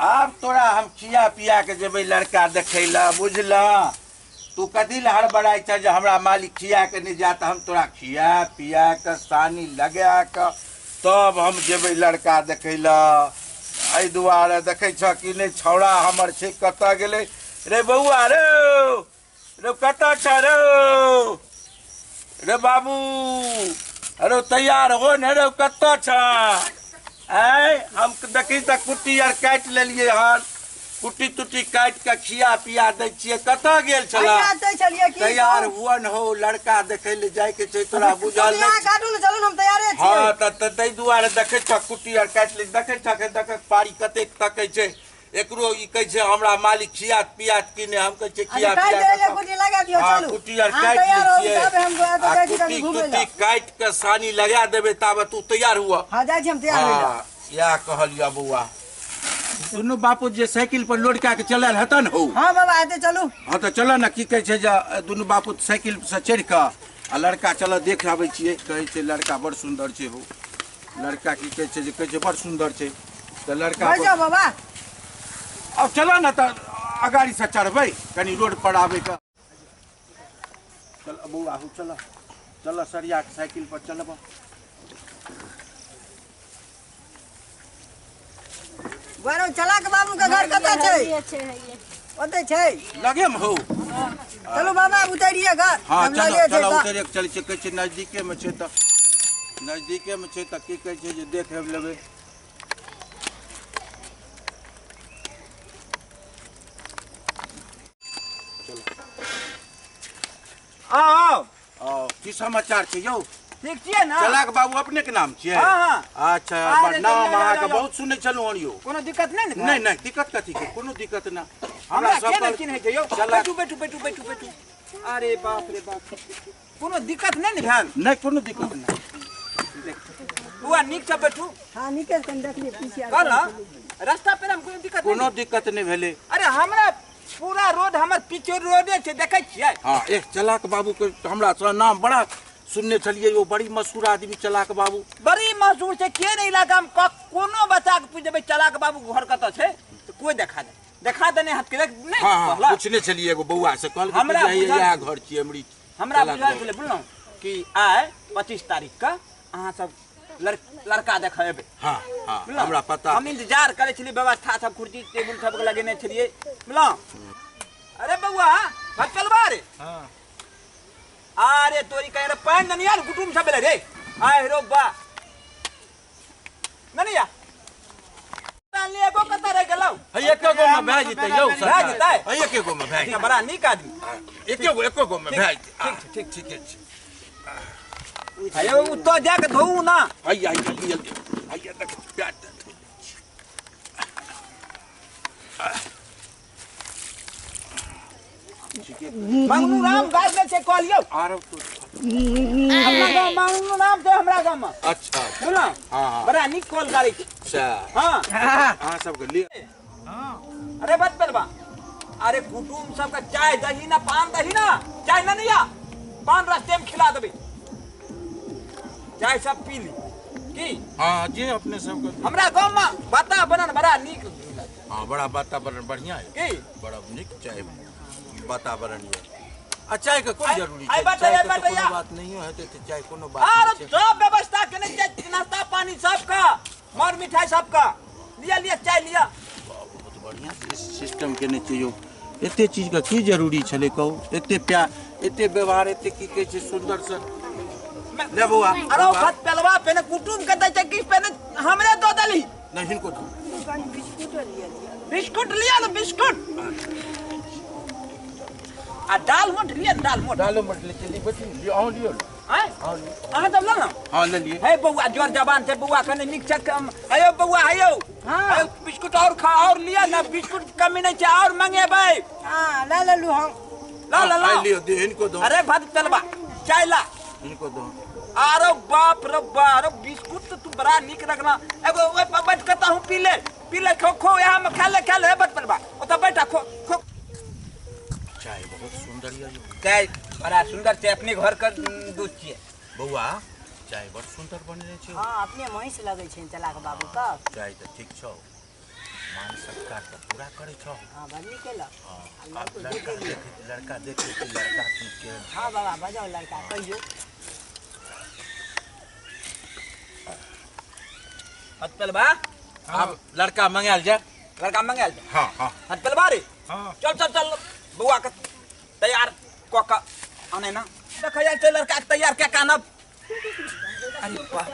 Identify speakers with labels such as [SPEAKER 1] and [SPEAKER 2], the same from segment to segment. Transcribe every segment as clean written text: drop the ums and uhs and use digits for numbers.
[SPEAKER 1] अब तोरा हम खिया पिया के जेबै लड़का देखे ला बुझला। तू कथी ला हड़बड़ाई छ जे हमरा मालिक खिया के नहीं जाता। हम तोरा खिया पिया के सानी लगा के तब हम जेबै लड़का देखे ला। एहि दुआरे देखे छ कि नहीं छौड़ा हमर छै कतऽ गेलै रे बउआ रे रे कतऽ छ रे रे बाबू अरे तैयार हो न रे कतऽ छ। आय हम देखी त कुट्टी आर काट लेलिए हन। कुट्टी तुट्टी काट के खिया पिया दै छियै। कतऽ गेल छला तैयार हुआ न हो लड़का देखे ले जाय के छै तोरा बुझल नहीं। हाँ तै दुआरे देखे छ कुट्टी आर काट ले देखे छ के देखे पारी कते तकै छै। एकरो ई कहे छै हमरा मालिक खिया पिया कि ने हम कहे छै खिया पिया कुट्टी लगा दियो। चलू कुट्टी आर काट लै छियै। कुट्टी काट के सानी लगा देबे ताबे तू तैयार हुआ।
[SPEAKER 2] हां जाय छी हम तैयार हो जा।
[SPEAKER 1] या कहलिया बउआ दुनू बापू जे साइकिल पर लोड के चलल हत न हो।
[SPEAKER 2] हां बाबा आते चलू।
[SPEAKER 1] हां तो चलो ना की कहे छै जे दुनू बापू साइकिल से चढ़ के आ लड़का चलो देख आबै छियै। कहे छै लड़का बड़ सुंदर छै हो। लड़का की कहे छै जे कहे छै बड़ सुंदर छै तो लड़का
[SPEAKER 2] हो जा बाबा।
[SPEAKER 1] अब चलो ना तो अगाड़ी से चढ़बै कनी रोड पर आवे का। चल बउआ हो चलो चलो सरिया के साइकिल पर चलबो।
[SPEAKER 2] बारो चला के बाबू के घर कतऽ छै? ओते छै
[SPEAKER 1] लगे में हो।
[SPEAKER 2] चलो बाबा उतरिए घर।
[SPEAKER 1] हां चलो चलो उतरिए चल छै कहे छै नजदीके में छै त नजदीके में छै त की कहे छै जे देख लेबै।
[SPEAKER 2] आओ
[SPEAKER 1] आओ की समाचार छै यौ?
[SPEAKER 2] ठीक छियै ना?
[SPEAKER 1] चला के बाबू अपने के नाम छियै?
[SPEAKER 2] हां
[SPEAKER 1] अच्छा बड़ नाम अहाँ के बहुत सुनै छलौ हन यौ।
[SPEAKER 2] कोनो दिक्कत नहीं ने?
[SPEAKER 1] नहीं नहीं दिक्कत कथी के कोनो दिक्कत ना।
[SPEAKER 2] हमरा के नहीं चिन्है छै यौ। बैठू बैठू बैठू बैठू बैठू। अरे बाप रे बाप कोनो दिक्कत नहीं ने भेल?
[SPEAKER 1] नहीं कोनो दिक्कत ना।
[SPEAKER 2] बुआ नीक से बैठू। हां नीके से देख ले पीछे कल रास्ता पे हम कोनो दिक्कत
[SPEAKER 1] कोनो दिक्कत नहीं भेले।
[SPEAKER 2] अरे हमरा पूरा रोड हमर पीछे रोडे छै देखे छियै।
[SPEAKER 1] हां एक चलाक बाबू के हमरा से नाम बड़ा सुनने चलिए वो बड़ी मशहूर आदमी चलाक बाबू।
[SPEAKER 2] बड़ी मशहूर छै के नहीं इलाका में कोनो बच्चा के पूछ देबै चलाक बाबू घर कतऽ छै तो कोई देखा देने हाथ के नहीं।
[SPEAKER 1] हां पूछने चलिए एगो बउआ से कहल कि यही घर छी हमरी।
[SPEAKER 2] हमरा बुझल छले बोललो कि आइ 25 तारीख के अहाँ सब लड़का देखेबे।
[SPEAKER 1] हां हां हमरा पता।
[SPEAKER 2] हम इंतजार करे छली व्यवस्था सब कुर्सी टेबुल सब लगेने छलिए बोललो। अरे बउआ भाग चलबा रे। हां अरे तोरी कह रे पान ननिया कुटुम सब ले रे। आय रो बा ननिया ले एगो कत रह गेलौ।
[SPEAKER 1] हई एको गो में भाई जते यौ सर।
[SPEAKER 2] भाई जते
[SPEAKER 1] हई एको गो में भाई
[SPEAKER 2] बड़ा नीक आदमी।
[SPEAKER 1] एको गो में भाई
[SPEAKER 2] ठीक ठीक ठीक। अयो तो जाके धोऊ ना।
[SPEAKER 1] हई आई जल्दी हई देख प्यार
[SPEAKER 2] मंगनू राम गाज में से कहलियो।
[SPEAKER 1] आरो
[SPEAKER 2] हमरा गांव मंगनू नाम से हमरा गांव में।
[SPEAKER 1] अच्छा
[SPEAKER 2] बोला
[SPEAKER 1] हां
[SPEAKER 2] बड़ा नीक कॉल करै छी।
[SPEAKER 1] अच्छा
[SPEAKER 2] हां
[SPEAKER 1] हां सब के लिए।
[SPEAKER 2] हां अरे बात पेलबा अरे कुटुम सब का चाय दही ना पान दही ना चाय ना निया पान रास्ते में खिला देबे। चाय सब पी ली की?
[SPEAKER 1] हां जे अपने सब के
[SPEAKER 2] हमरा गांव में वातावरण बड़ा नीक।
[SPEAKER 1] हां बड़ा वातावरण बढ़िया है
[SPEAKER 2] की
[SPEAKER 1] बड़ा नीक चाय वातावरण है। चाय के कोई जरूरी
[SPEAKER 2] है?
[SPEAKER 1] कोनो बात नहीं है तो चाय कोनो बात
[SPEAKER 2] नहीं। सब व्यवस्था केने छै नाश्ता पानी सब का मर मिठाई सब का लिया लिया चाय लिया।
[SPEAKER 1] बहुत बढ़िया सिस्टम केने चाहिए। एते चीज का की जरूरी छले कहू? एते प्यार एते व्यवहार एते की कहे छै सुंदर से ले बउआ।
[SPEAKER 2] अरे खत पेलवा पे ने कुटुम के दै छै कि पे हमरे दो दली
[SPEAKER 1] नहीं इनको दो
[SPEAKER 2] बिस्कुट लिया ना बिस्कुट आ दाल मोट लिया दाल मोट
[SPEAKER 1] ले चली बची लियो आओ लियो
[SPEAKER 2] हैं अहाँ सब ले ना।
[SPEAKER 1] हां ले लिए।
[SPEAKER 2] हे बउआ जोर जबान से बउआ कने नीक चक आयो बउआ आयो। हां बिस्कुट और खा और लिया ना बिस्कुट कमी नहीं छै और मंगेबै। हां ले लू हम ला
[SPEAKER 1] लियो दे इनको दो।
[SPEAKER 2] अरे भात पेलवा चाय ला
[SPEAKER 1] इनको दो।
[SPEAKER 2] अरे बाप रे बाप बिस्कुट तो तू बड़ा नीक रखना एगो ओए पर बैठ के हूं पी ले खो यहां में खा ले बत पेलवा ओ तो बैठा खो
[SPEAKER 1] चाय बहुत सुंदर है।
[SPEAKER 2] चाय बड़ा सुंदर छै अपने घर का दूध छिए
[SPEAKER 1] बउआ। चाय बड़ सुंदर बनले छै।
[SPEAKER 3] हां अपने महिष लगे छै चलाक बाबू का।
[SPEAKER 1] चाय तो ठीक छौ मान सत्कार तो पूरा करे छो।
[SPEAKER 3] हां बनी केला
[SPEAKER 1] हां अब लड़का देख कि लड़का तू के।
[SPEAKER 3] हां बाबा बजाओ लड़का कहियो
[SPEAKER 2] हतल बा
[SPEAKER 1] अब लड़का मंगाल जा।
[SPEAKER 2] लड़का मंगाल जा।
[SPEAKER 1] हां हां
[SPEAKER 2] हतल बा रे
[SPEAKER 1] हां
[SPEAKER 2] चल चल चल बुआ का तैयार क का आने ना देख यार ते लड़का के तैयार क्या कानब। अरे वाह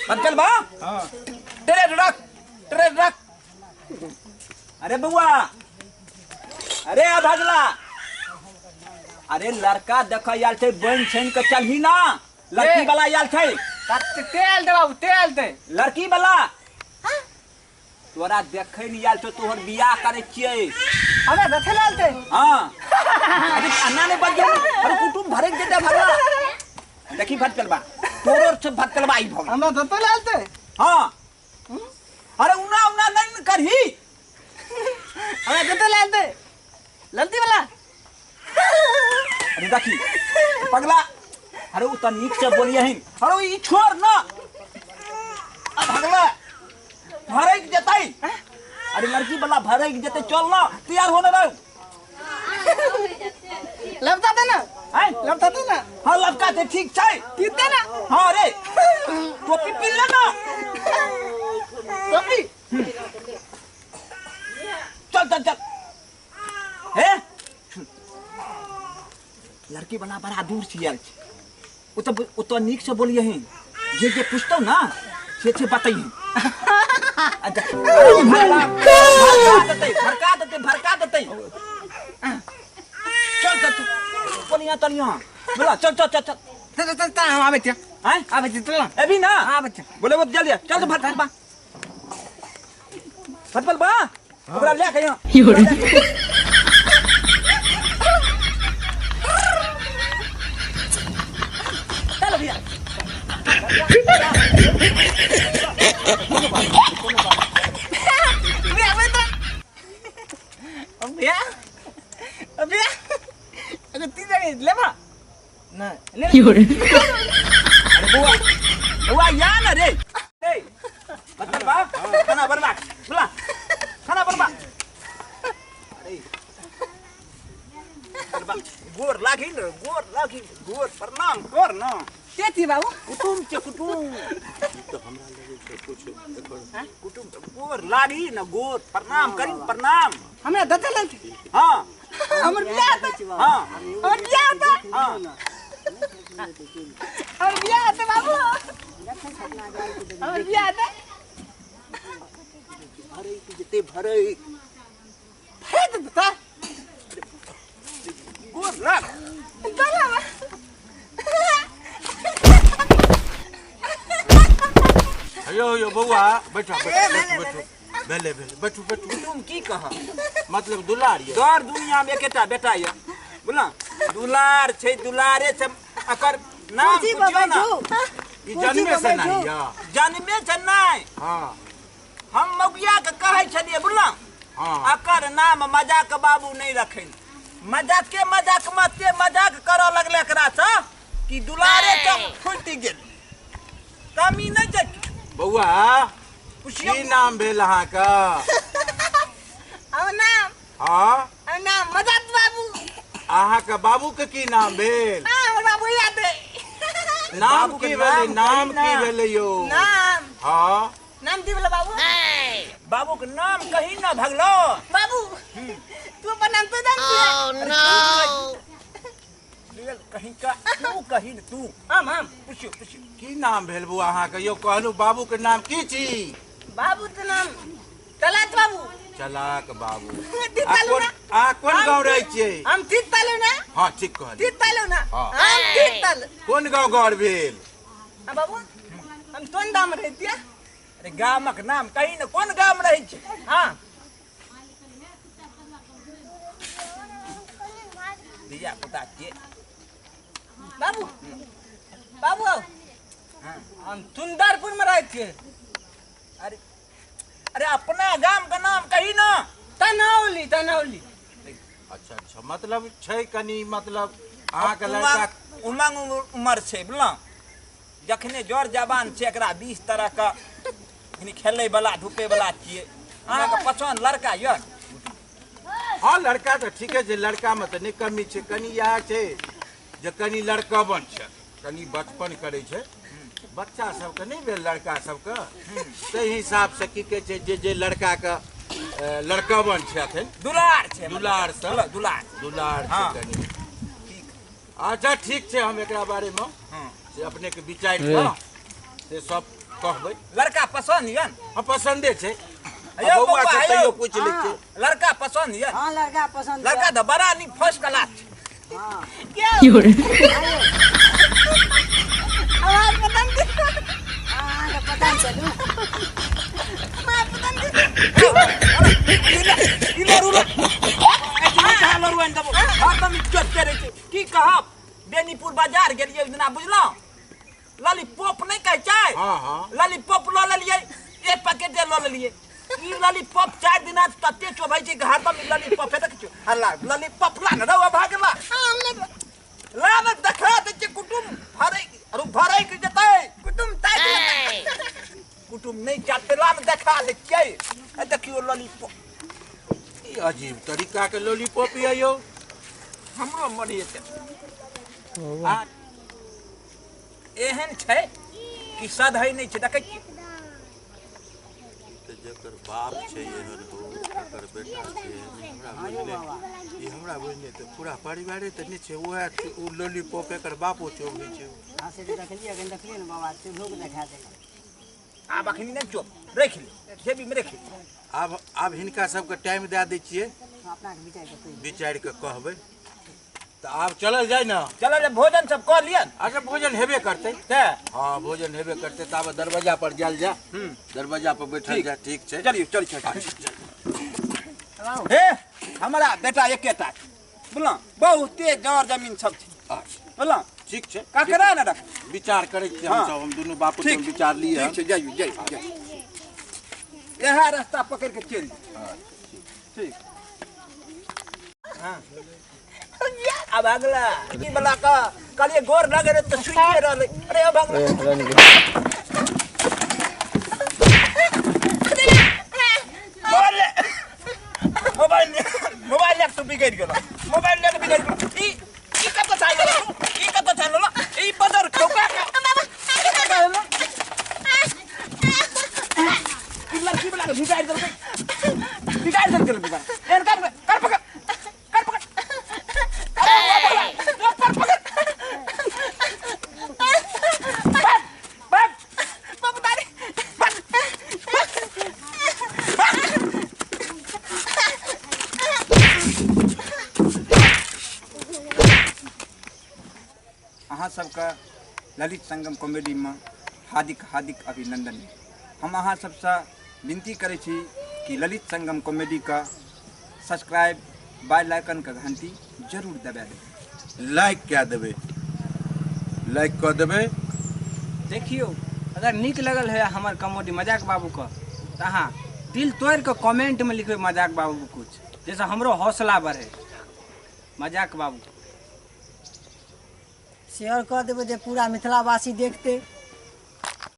[SPEAKER 2] हतल बा
[SPEAKER 1] हां
[SPEAKER 2] ट्रेन रख। अरे बुआ अरे भगला अरे लड़का देख यार थे बन छन के चलही ना लड़की वाला यार थे
[SPEAKER 3] तेल दे बाबू तेल दे
[SPEAKER 2] लड़की वाला तोरा देखे नहीं यार तो तोहर बियाह करे छिए
[SPEAKER 3] हमें देखे लाल थे
[SPEAKER 2] हां अरे अन्ना ने बज अरे कुटुंब भरे के दे भगला देखी फट चलबा तोरो से फट चलबा आई भग
[SPEAKER 3] हमें देखे लाल थे
[SPEAKER 2] हां अरे उना नहीं करही
[SPEAKER 3] हमें देखे लाल थे ललती वाला
[SPEAKER 2] अरे देखी पगला अरे उ त नीक से बोलिए हैं अरे ई छोड़ ना अब भगला भरे के जतई अरे लड़की वाला भरे के जते चल ना तैयार होने रहो
[SPEAKER 3] लबता दे ना
[SPEAKER 2] हैं
[SPEAKER 3] लबता दे ना
[SPEAKER 2] हां लड़का ते ठीक छै
[SPEAKER 3] कितने ना
[SPEAKER 2] हां रे टोपी पहन ले ना
[SPEAKER 3] टोपी
[SPEAKER 2] चल हे लड़की वाला बड़ा दूर से आयल छै उ तो नीक से बोलिए हैं जे पूछतो ना से बताइए भड़का देते चल बोलिया तलिया बोला चल
[SPEAKER 3] हम आवे थे
[SPEAKER 2] हैं
[SPEAKER 3] आवे थे चल
[SPEAKER 2] अभी ना
[SPEAKER 3] आवे थे
[SPEAKER 2] बोले वो जल्दी चल तो फटबल बा ओकरा ले के यहां चल भैया
[SPEAKER 3] अबे अगर तीन ले बा ना
[SPEAKER 2] अरे बुआ या ना रे मतलब बा खाना बर्बाद बोला खाना बर्बाद अरे गोर लागी गोर प्रणाम कर ना
[SPEAKER 3] तेती बाबू
[SPEAKER 2] कुटुम तो हमरा लगे छै कुछ कुटुम गोर लागी ना गोर प्रणाम करी प्रणाम
[SPEAKER 3] हमें देखे लाल थे
[SPEAKER 2] हां
[SPEAKER 3] हमर बियाह था
[SPEAKER 2] हां
[SPEAKER 3] हमर बियाह था
[SPEAKER 2] हां
[SPEAKER 3] हमर बियाह था बाबू हमर बियाह था
[SPEAKER 2] भरे की जते भरे
[SPEAKER 3] तो बता
[SPEAKER 2] गोर लाग
[SPEAKER 1] यो बउआ बैठो बैठो
[SPEAKER 2] तुम की कहा
[SPEAKER 1] मतलब दुलार ये
[SPEAKER 2] दर दुनिया में केटा बेटा ये बोला दुलार छै दुलारे छै अकर नाम पूछियो ना
[SPEAKER 1] ई जन्मे से नहीं या
[SPEAKER 2] जन्मे से नहीं
[SPEAKER 1] हां
[SPEAKER 2] हम मौगिया के कहै छलिए बोला
[SPEAKER 1] हां
[SPEAKER 2] अकर नाम मजाक बाबू नहीं रखे मजाक मते मजाक करो लगले एकरा से कि दुलारे चम फुटि गेल कमी नहीं छै
[SPEAKER 1] बउआ की नाम भेल अहाँ का
[SPEAKER 3] हमर नाम मदद बाबू
[SPEAKER 1] अहाँ के बाबू के की नाम भेल
[SPEAKER 3] हमर बाबू याद है
[SPEAKER 1] नाम की भेले नाम की भेले यो
[SPEAKER 3] नाम
[SPEAKER 1] हां
[SPEAKER 3] नाम दी बोला बाबू
[SPEAKER 2] बाबू के नाम कहीं ना भगलो
[SPEAKER 3] बाबू तू अपन नाम तो जान
[SPEAKER 2] कहीं का तू कहीं तू
[SPEAKER 3] हम
[SPEAKER 2] पूछियो
[SPEAKER 1] की नाम भेल बुआ अहाँ के यो कहलू बाबू के नाम की छी
[SPEAKER 3] बाबू तो नाम तलात बाबू
[SPEAKER 1] चलाक बाबू
[SPEAKER 3] तीतालू ना
[SPEAKER 1] आ कोन गांव रहै छियै
[SPEAKER 3] हम तीतालू ना
[SPEAKER 1] हां ठीक कहली
[SPEAKER 3] तीतालू ना
[SPEAKER 1] हाँ।
[SPEAKER 3] हम तीताल
[SPEAKER 1] कोन गांव घर भेल
[SPEAKER 3] बाबू हम तोन दाम रहतिया
[SPEAKER 2] अरे गामक नाम कहीं न कोन गाम रही छै
[SPEAKER 3] हां
[SPEAKER 2] दिया पता के
[SPEAKER 3] बाबू बाबू हम सुंदरपुर में रहते
[SPEAKER 2] अरे अरे अपना गाम का नाम कहीं ना
[SPEAKER 3] तनौली
[SPEAKER 1] अच्छा मतलब छै कनी मतलब अहाँ के लड़का
[SPEAKER 2] उमंग उमर छै बुझलौ जखने जोर जवान छै एकरा 20 तरह का इनी खेले वाला धूपे वाला छिए अहाँ के पसंद लड़का य
[SPEAKER 1] हाँ लड़का तो ठीक है जे लड़का में तो नहीं कमी छे कनी यह छे जे कनी लड़कबन छे कनी बचपन करे छे बच्चा सबके नहीं भेल लड़का सबके ताहि हिसाब से की कहे छे जे लड़का के लड़कबन छथिन
[SPEAKER 2] दुलार छे
[SPEAKER 1] दुलार सब दुलार
[SPEAKER 2] हाँ।
[SPEAKER 1] छे कनी अच्छा ठीक छे हम एकरा बारे में
[SPEAKER 2] हाँ
[SPEAKER 1] से अपने के विचार क से सब कहबै
[SPEAKER 2] लड़का पसंद यन
[SPEAKER 1] हम पसंदे छे
[SPEAKER 2] अयो
[SPEAKER 1] बउआ
[SPEAKER 2] बउआ,
[SPEAKER 1] से
[SPEAKER 2] अयो।
[SPEAKER 1] तैयो पूछ लै छे
[SPEAKER 2] लड़का पसंद यन
[SPEAKER 3] हाँ लड़का पसंद
[SPEAKER 2] लड़का तो बड़ा नी फर्स्ट क्लास
[SPEAKER 3] हाँ
[SPEAKER 4] Fiore.
[SPEAKER 3] आवाज पता नहीं हाँ पता नहीं चलू मैं पता नहीं
[SPEAKER 2] इलरुला ऐसे लरुआन दबो हरदम इज्जत करे छे की कहब बेनीपुर बाजार गेलिए दिना बुझलो लॉलीपॉप नहीं कहै छै
[SPEAKER 1] हाँ हाँ
[SPEAKER 2] लॉलीपॉप ल लेलिए एक पैकेट ल लेलिए ई लॉलीपॉप 4 दिन तते चोबै छै घर में लॉलीपॉप है देखियो हल्ला लॉलीपॉप ला न रवा भागला ला न देखा दे छै कुटुम भरै के जतै कुटुम ताइ कुटुम नहीं चाहते ला न देखा दे छै ए देखियो लॉलीपॉप
[SPEAKER 1] ई अजीब तरीका के लॉलीपॉप ये यो
[SPEAKER 2] हमरो मरी छै आ एहन छै कि सधै नहीं छै देखै छी
[SPEAKER 1] जकर बाप छै एहन हो जकर बेटा छै हमरा बुझने तो पूरा परिवारे तो नहीं छै ओए उ लॉलीपॉप एकर बापो छै होई छै
[SPEAKER 3] हाँ से देखलिए न बाबा से लोग दिखा दे
[SPEAKER 2] आब अखनी नहीं चुप रख ले जेबी में रख ले
[SPEAKER 1] आब हिनका सबके टाइम दे दै छियै
[SPEAKER 3] अपना के विचार के
[SPEAKER 1] विचार के कहबै तो आब चलल जाय ना
[SPEAKER 2] चलो जब भोजन सब कर लियन
[SPEAKER 1] अच्छा भोजन हेबे करते
[SPEAKER 2] ते
[SPEAKER 1] हाँ भोजन हेबे करते तब दरवाजा पर जाल जा दरवाजा पर बैठल जा ठीक छै
[SPEAKER 2] चलिए चल हे हमारा बेटा एकेटा बोला बहुत तेज जर जमीन सब छै बोला
[SPEAKER 1] ठीक छै
[SPEAKER 2] ककरा न रख
[SPEAKER 1] विचार करै छियै हम सब हम दुनू बापू
[SPEAKER 2] ठीक।
[SPEAKER 1] सब विचार लिए
[SPEAKER 2] ठीक छै जाइयो यह रास्ता पकड़ के चल ठीक हाँ अब अगला की बला का कल ये गोर लगे रे तो सुइए रहले अरे अब अगला मोबाइल ले तो बिगड़ गेलो मोबाइल ले बिगड़ गेलो ई कत चाहि गेलो ई कत चाहि लो ई बदर ठोका ई लड़की बला के बिगाड़ देल बिगाड़ एन कर पकड़ अहाँ सबका ललित संगम कॉमेडी में हार्दिक अभिनंदन हम अहाँ सबसे विनती करे छी कि ललित संगम कॉमेडी का सब्सक्राइब बेल आइकन का घंटी जरूर दबा दें
[SPEAKER 1] लाइक क्या देबै लाइक कऽ देबै
[SPEAKER 3] देखियो अगर निक लगल है हमार कॉमेडी मजाक बाबू का तो अहाँ दिल तोड़ के कमेंट में लिखो मजाक बाबू कुछ जैसे हमरो हौसला बढ़े मजाक बाबू
[SPEAKER 5] शेयर कर देबै जे पूरा मिथिलावासी देखते